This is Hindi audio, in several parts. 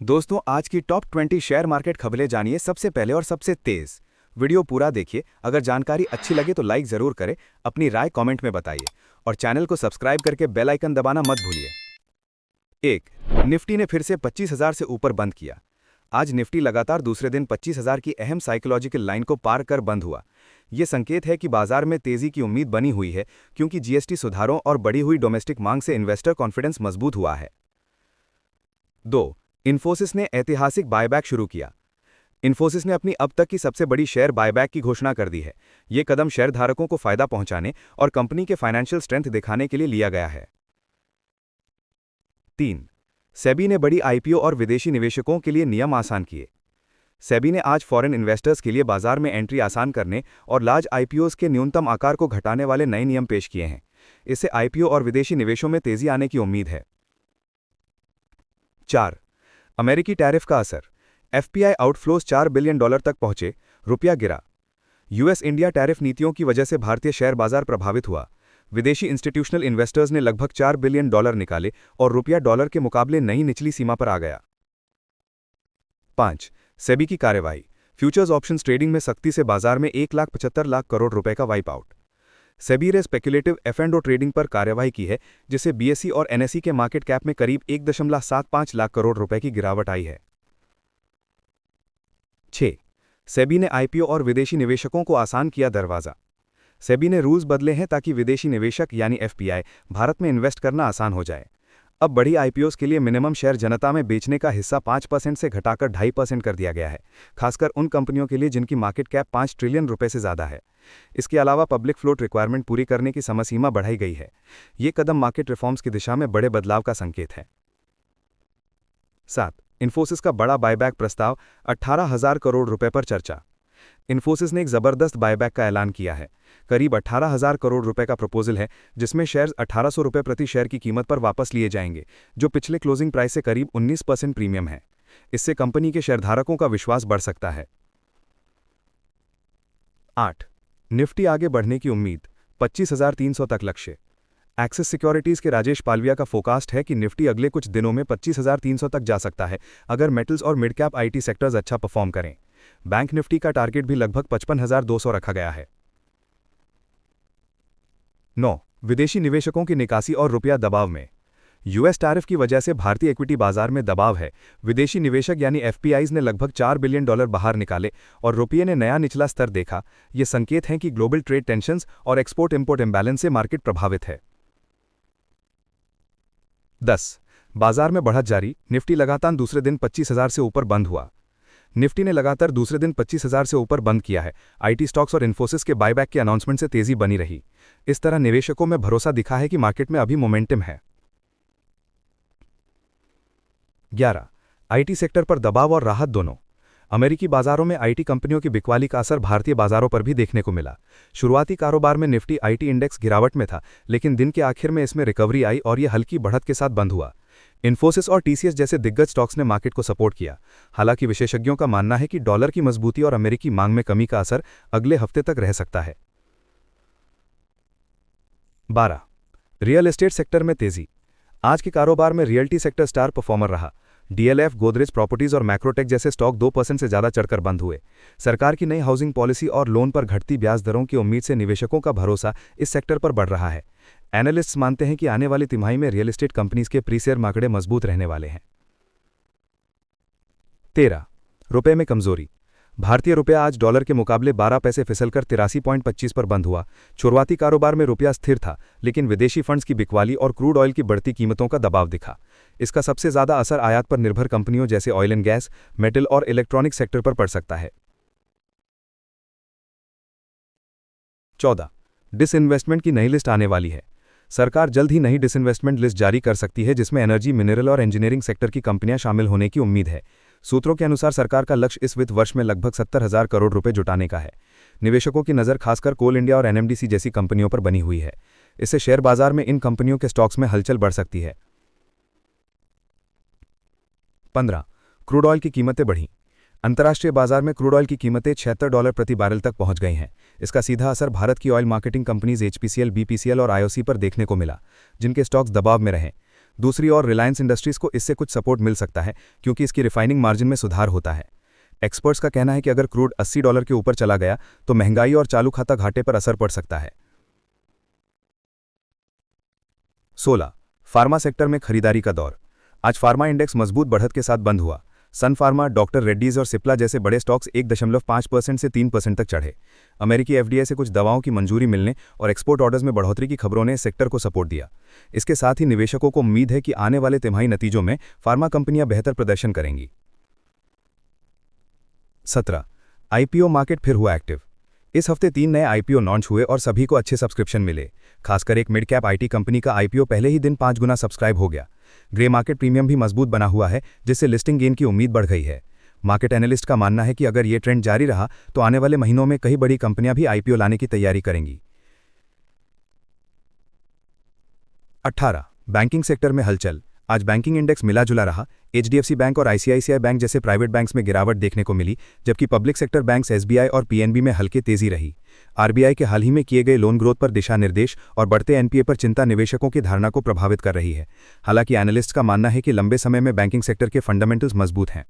दोस्तों, आज की टॉप 20 शेयर मार्केट खबरें जानिए सबसे पहले और सबसे तेज। वीडियो पूरा देखिए। अगर जानकारी अच्छी लगे तो लाइक जरूर करें, अपनी राय कमेंट में बताइए और चैनल को सब्सक्राइब करके बेल आइकन दबाना मत भूलिए। 1। निफ्टी ने फिर से 25,000 से ऊपर बंद किया। आज निफ्टी लगातार दूसरे दिन 25,000 की अहम साइकोलॉजिकल लाइन को पार कर बंद हुआ। ये संकेत है कि बाजार में तेजी की उम्मीद बनी हुई है, क्योंकि जीएसटी सुधारों और बढ़ी हुई डोमेस्टिक मांग से इन्वेस्टर कॉन्फिडेंस मजबूत हुआ है। 2। इन्फोसिस ने ऐतिहासिक बायबैक शुरू किया। इन्फोसिस ने अपनी अब तक की सबसे बड़ी शेयर बायबैक की घोषणा कर दी है। ये कदम शेयरधारकों को फायदा पहुंचाने और कंपनी के फाइनेंशियल स्ट्रेंथ दिखाने के लिए लिया गया है। 3। सेबी ने बड़ी आईपीओ और विदेशी निवेशकों के लिए नियम आसान किए। सेबी ने आज फॉरेन इन्वेस्टर्स के लिए बाजार में एंट्री आसान करने और लार्ज आईपीओस के न्यूनतम आकार को घटाने वाले नए नियम पेश किए हैं। इससे आईपीओ और विदेशी निवेशों में तेजी आने की उम्मीद है। 4। अमेरिकी टैरिफ का असर। एफपीआई आउटफ्लोज $4 बिलियन तक पहुंचे, रुपया गिरा। यूएस इंडिया टैरिफ नीतियों की वजह से भारतीय शेयर बाजार प्रभावित हुआ। विदेशी इंस्टीट्यूशनल इन्वेस्टर्स ने लगभग $4 बिलियन निकाले और रुपया डॉलर के मुकाबले नई निचली सीमा पर आ गया। 5। सेबी की कार्रवाई। फ्यूचर्स ऑप्शंस ट्रेडिंग में सख्ती से बाजार में 1,75 लाख करोड़ रुपए का वाइप आउट। सेबी ने स्पेक्युलेटिव एफ&ओ ट्रेडिंग पर कार्रवाई की है, जिससे बीएसई और एनएसई के मार्केट कैप में करीब 1.75 लाख करोड़ रुपए की गिरावट आई है। 6। सेबी ने आईपीओ और विदेशी निवेशकों को आसान किया दरवाजा। सेबी ने रूल्स बदले हैं ताकि विदेशी निवेशक यानी एफपीआई भारत में इन्वेस्ट करना आसान हो जाए। अब बड़ी आईपीओस के लिए मिनिमम शेयर जनता में बेचने का हिस्सा 5% से घटाकर 2.5% कर दिया गया है, खासकर उन कंपनियों के लिए जिनकी मार्केट कैप 5 ट्रिलियन रुपए से ज्यादा है। इसके अलावा पब्लिक फ्लोट रिक्वायरमेंट पूरी करने की समय सीमा बढ़ाई गई है। ये कदम मार्केट रिफॉर्म्स की दिशा में बड़े बदलाव का संकेत है। 7। इन्फोसिस का बड़ा बायबैक प्रस्ताव, 18,000 करोड़ रुपए पर चर्चा। इन्फोसिस ने एक जबरदस्त बायबैक का ऐलान किया है। करीब 18,000 करोड़ रुपए का प्रपोजल है, जिसमें शेयर्स 1,800 रुपए प्रति शेयर की कीमत पर वापस लिए जाएंगे, जो पिछले क्लोजिंग प्राइस से करीब 19% प्रीमियम है। इससे कंपनी के शेयरधारकों का विश्वास बढ़ सकता है। 8। निफ्टी आगे बढ़ने की उम्मीद, 25,300 तक लक्ष्य। एक्सिस सिक्योरिटीज के राजेश पालविया का फोकास्ट है कि निफ्टी अगले कुछ दिनों में 25,300 तक जा सकता है, अगर मेटल्स और मिड कैप आईटी सेक्टर्स अच्छा परफॉर्म करें। बैंक निफ्टी का टारगेट भी लगभग 55,200 रखा गया है। 9। विदेशी निवेशकों की निकासी और रुपया दबाव में। यूएस टैरिफ की वजह से भारतीय इक्विटी बाजार में दबाव है। विदेशी निवेशक यानी एफपीआईज ने लगभग $4 बिलियन बाहर निकाले और रुपये ने नया निचला स्तर देखा। ये संकेत हैं कि ग्लोबल ट्रेड टेंशन्स और एक्सपोर्ट इंपोर्ट इम्बैलेंस से मार्केट प्रभावित है। 10। बाजार में बढ़त जारी। निफ्टी लगातार दूसरे दिन 25,000 से ऊपर बंद हुआ। निफ्टी ने लगातार दूसरे दिन 25,000 से ऊपर बंद किया है। आईटी स्टॉक्स और इन्फोसिस के बायबैक के अनाउंसमेंट से तेजी बनी रही। इस तरह निवेशकों में भरोसा दिखा है कि मार्केट में अभी मोमेंटम है। 11। आईटी सेक्टर पर दबाव और राहत दोनों। अमेरिकी बाजारों में आईटी कंपनियों की बिकवाली का असर भारतीय बाजारों पर भी देखने को मिला। शुरुआती कारोबार में निफ्टी आईटी इंडेक्स गिरावट में था, लेकिन दिन के आखिर में इसमें रिकवरी आई और यह हल्की बढ़त के साथ बंद हुआ। इन्फोसिस और टीसीएस जैसे दिग्गज स्टॉक्स ने मार्केट को सपोर्ट किया। हालांकि विशेषज्ञों का मानना है कि डॉलर की मजबूती और अमेरिकी मांग में कमी का असर अगले हफ्ते तक रह सकता है। 12। रियल एस्टेट सेक्टर में तेजी। आज के कारोबार में रियल्टी सेक्टर स्टार परफॉर्मर रहा। डीएलएफ, गोदरेज प्रॉपर्टीज और मैक्रोटेक जैसे स्टॉक 2% से ज्यादा चढ़कर बंद हुए। सरकार की नई हाउसिंग पॉलिसी और लोन पर घटती ब्याज दरों की उम्मीद से निवेशकों का भरोसा इस सेक्टर पर बढ़ रहा है। एनालिस्ट्स मानते हैं कि आने वाली तिमाही में रियल एस्टेट कंपनीज के प्री शेयर मार्केट मजबूत रहने वाले हैं। 13। रुपए में कमजोरी। भारतीय रुपया आज डॉलर के मुकाबले 12 पैसे फिसलकर 83.25 पर बंद हुआ। शुरुआती कारोबार में रुपया स्थिर था, लेकिन विदेशी फंड्स की बिकवाली और क्रूड ऑयल की बढ़ती कीमतों का दबाव दिखा। इसका सबसे ज्यादा असर आयात पर निर्भर कंपनियों जैसे ऑयल एंड गैस, मेटल और इलेक्ट्रॉनिक सेक्टर पर पड़ सकता है। 14। डिसइन्वेस्टमेंट की नई लिस्ट आने वाली है। सरकार जल्द ही नई डिसइन्वेस्टमेंट लिस्ट जारी कर सकती है, जिसमें एनर्जी, मिनरल और इंजीनियरिंग सेक्टर की कंपनियां शामिल होने की उम्मीद है। सूत्रों के अनुसार सरकार का लक्ष्य इस वित्त वर्ष में लगभग 70,000 करोड़ रुपए जुटाने का है। निवेशकों की नज़र खासकर कोल इंडिया और एनएमडीसी जैसी कंपनियों पर बनी हुई है। इससे शेयर बाजार में इन कंपनियों के स्टॉक्स में हलचल बढ़ सकती है। 15। क्रूड ऑयल की कीमतें बढ़ी। अंतर्राष्ट्रीय बाजार में क्रूड ऑयल की कीमतें $76 प्रति बैरल तक पहुंच गई हैं। इसका सीधा असर भारत की oil marketing companies HPCL, BPCL और आईओसी पर देखने को मिला, जिनके स्टॉक्स दबाव में रहे। दूसरी ओर रिलायंस इंडस्ट्रीज को इससे कुछ सपोर्ट मिल सकता है क्योंकि इसकी रिफाइनिंग मार्जिन में सुधार होता है। एक्सपर्ट्स का कहना है कि अगर क्रूड $80 के ऊपर चला गया तो महंगाई और चालू खाता घाटे पर असर पड़ सकता है। 16. फार्मा सेक्टर में खरीदारी का दौर। आज फार्मा इंडेक्स मजबूत बढ़त के साथ बंद हुआ। सन फार्मा, डॉक्टर रेड्डीज और सिप्ला जैसे बड़े स्टॉक्स 1.5% से 3% तक चढ़े। अमेरिकी एफडीए से कुछ दवाओं की मंजूरी मिलने और एक्सपोर्ट ऑर्डर्स में बढ़ोतरी की खबरों ने सेक्टर को सपोर्ट दिया। इसके साथ ही निवेशकों को उम्मीद है कि आने वाले तिमाही नतीजों में फार्मा कंपनियां बेहतर प्रदर्शन करेंगी। 17. आईपीओ मार्केट फिर हुआ एक्टिव। इस हफ्ते 3 नए आईपीओ लॉन्च हुए और सभी को अच्छे सब्सक्रिप्शन मिले। खासकर एक मिड कैप आईटी कंपनी का आईपीओ पहले ही दिन 5 गुना सब्सक्राइब हो गया। ग्रे मार्केट प्रीमियम भी मजबूत बना हुआ है, जिससे लिस्टिंग गेन की उम्मीद बढ़ गई है। मार्केट एनालिस्ट का मानना है कि अगर ये ट्रेंड जारी रहा तो आने वाले महीनों में कई बड़ी कंपनियां भी आईपीओ लाने की तैयारी करेंगी। 18. बैंकिंग सेक्टर में हलचल। आज बैंकिंग इंडेक्स मिला जुला रहा। एचडीएफसी बैंक और आईसीआईसीआई बैंक जैसे प्राइवेट बैंक्स में गिरावट देखने को मिली, जबकि पब्लिक सेक्टर बैंक्स एसबीआई और पीएनबी में हल्के तेजी रही। आरबीआई के हाल ही में किए गए लोन ग्रोथ पर दिशा निर्देश और बढ़ते एनपीए पर चिंता निवेशकों की धारणा को प्रभावित कर रही है। हालांकि एनालिस्ट का मानना है कि लंबे समय में बैंकिंग सेक्टर के फंडामेंटल्स मजबूत हैं।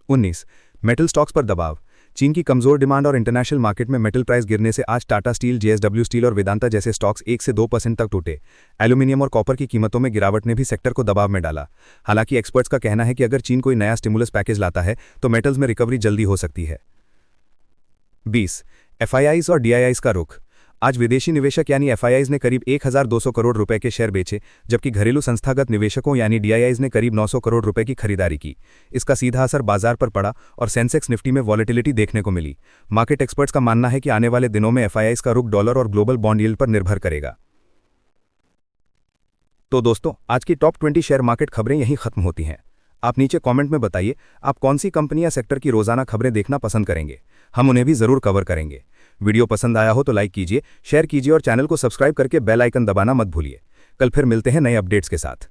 19. मेटल स्टॉक्स पर दबाव। चीन की कमजोर डिमांड और इंटरनेशनल मार्केट में मेटल प्राइस गिरने से आज टाटा स्टील, जेएसडब्ल्यू स्टील और वेदांता जैसे स्टॉक्स 1 से 2% तक टूटे। एल्यूमिनियम और कॉपर की कीमतों में गिरावट ने भी सेक्टर को दबाव में डाला। हालांकि एक्सपर्ट्स का कहना है कि अगर चीन कोई नया स्टिमुलस पैकेज लाता है तो मेटल्स में रिकवरी जल्दी हो सकती है। 20. एफआईआईज और डीआईआईज का रुख। आज विदेशी निवेशक यानी एफआईआईज ने करीब 1200 करोड़ रुपए के शेयर बेचे, जबकि घरेलू संस्थागत निवेशकों यानी डीआईआईज ने करीब 900 करोड़ रुपए की खरीदारी की। इसका सीधा असर बाजार पर पड़ा और सेंसेक्स निफ्टी में वॉलेटिलिटी देखने को मिली। मार्केट एक्सपर्ट्स का मानना है कि आने वाले दिनों में एफआईआईज का रुख डॉलर और ग्लोबल बॉन्ड यील्ड पर निर्भर करेगा। तो दोस्तों, आज की टॉप 20 शेयर मार्केट खबरें यहीं खत्म होती हैं। आप नीचे कमेंट में बताइए आप कौन सी कंपनी या सेक्टर की रोजाना खबरें देखना पसंद करेंगे। हम उन्हें भी जरूर कवर करेंगे। वीडियो पसंद आया हो तो लाइक कीजिए, शेयर कीजिए और चैनल को सब्सक्राइब करके बेल आइकन दबाना मत भूलिए। कल फिर मिलते हैं नए अपडेट्स के साथ।